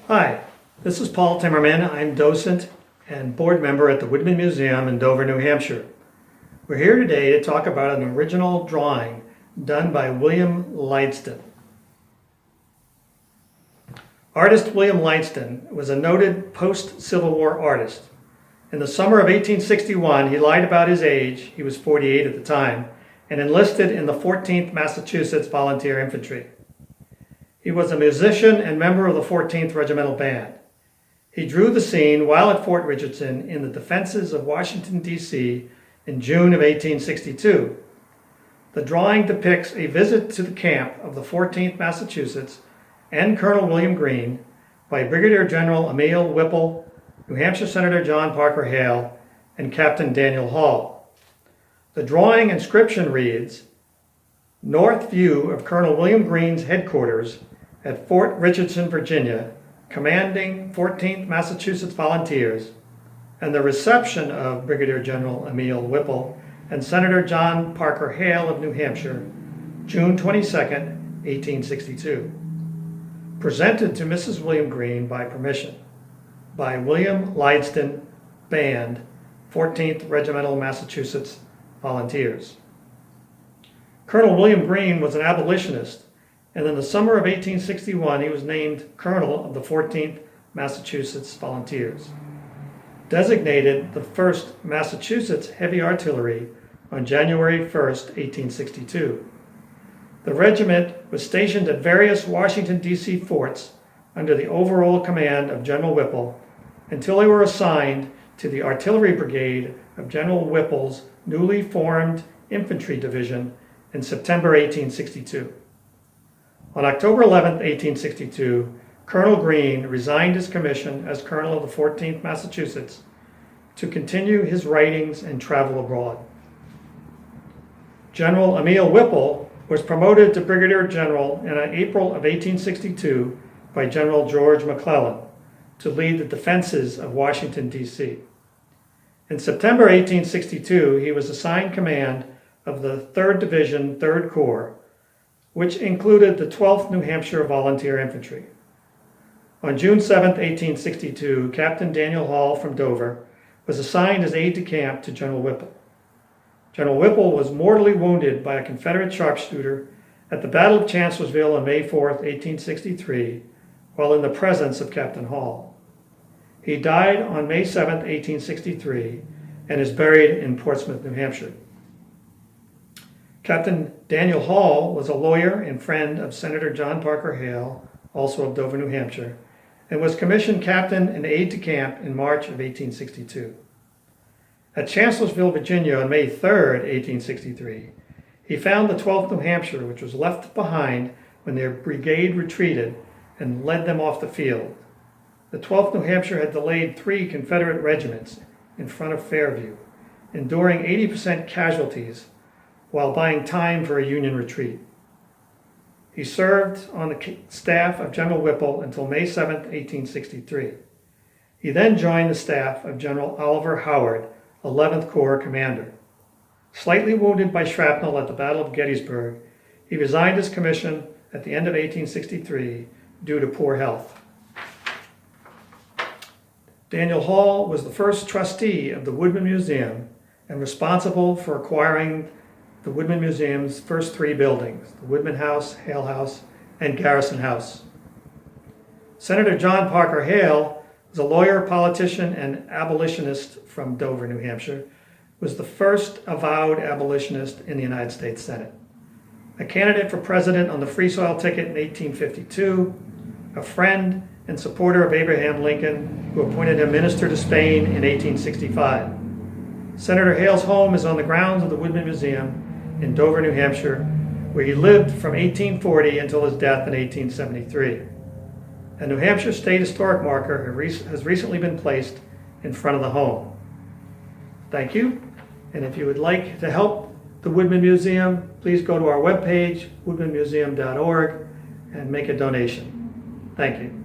Hi, this is Paul Timmerman. I'm docent and board member at the Woodman Museum in Dover, New Hampshire. We're here today to talk about an original drawing done by William Lydston. Artist William Lydston was a noted post-Civil War artist. In the summer of 1861, he lied about his age, he was 48 at the time, and enlisted in the 14th Massachusetts Volunteer Infantry. He was a musician and member of the 14th Regimental Band. He drew the scene while at Fort Richardson in the defenses of Washington, D.C. in June of 1862. The drawing depicts a visit to the camp of the 14th Massachusetts and Colonel William Greene by Brigadier General Emil, Whipple, New Hampshire Senator John Parker Hale, and Captain Daniel Hall. The drawing inscription reads, "North view of Colonel William Greene's headquarters at Fort Richardson, Virginia, commanding 14th Massachusetts Volunteers, and the reception of Brigadier General Emil Whipple and Senator John Parker Hale of New Hampshire, June 22, 1862. Presented to Mrs. William Greene by permission, by William Lydston, Band, 14th Regimental Massachusetts Volunteers." Colonel William Greene was an abolitionist, and in the summer of 1861 he was named Colonel of the 14th Massachusetts Volunteers. Designated the 1st Massachusetts Heavy Artillery on January 1st, 1862. The regiment was stationed at various Washington, D.C. forts under the overall command of General Whipple until they were assigned to the Artillery Brigade of General Whipple's newly formed Infantry Division in September 1862. On October 11, 1862, Colonel Greene resigned his commission as Colonel of the 14th Massachusetts to continue his writings and travel abroad. General Emil Whipple was promoted to Brigadier General in April of 1862 by General George McClellan to lead the defenses of Washington, D.C. In September 1862, he was assigned command of the 3rd Division, 3rd Corps, which included the 12th New Hampshire Volunteer Infantry. On June 7, 1862, Captain Daniel Hall from Dover was assigned as aide-de-camp to General Whipple. General Whipple was mortally wounded by a Confederate sharpshooter at the Battle of Chancellorsville on May 4, 1863, while in the presence of Captain Hall. He died on May 7, 1863, and is buried in Portsmouth, New Hampshire. Captain Daniel Hall was a lawyer and friend of Senator John Parker Hale, also of Dover, New Hampshire, and was commissioned captain and aide-de-camp in March of 1862. At Chancellorsville, Virginia on May 3, 1863, he found the 12th New Hampshire, which was left behind when their brigade retreated and led them off the field. The 12th New Hampshire had delayed 3 Confederate regiments in front of Fairview, enduring 80% casualties while buying time for a Union retreat. He served on the staff of General Whipple until May 7, 1863. He then joined the staff of General Oliver Howard, 11th Corps commander. Slightly wounded by shrapnel at the Battle of Gettysburg, he resigned his commission at the end of 1863 due to poor health. Daniel Hall was the first trustee of the Woodman Museum and responsible for acquiring the Woodman Museum's first 3 buildings, the Woodman House, Hale House, and Garrison House. Senator John Parker Hale was a lawyer, politician, and abolitionist from Dover, New Hampshire, was the first avowed abolitionist in the United States Senate. A candidate for president on the Free Soil ticket in 1852, a friend and supporter of Abraham Lincoln, who appointed him minister to Spain in 1865. Senator Hale's home is on the grounds of the Woodman Museum in Dover, New Hampshire, where he lived from 1840 until his death in 1873. A New Hampshire State Historic marker has recently been placed in front of the home. Thank you, and if you would like to help the Woodman Museum, please go to our webpage, woodmanmuseum.org, and make a donation. Thank you.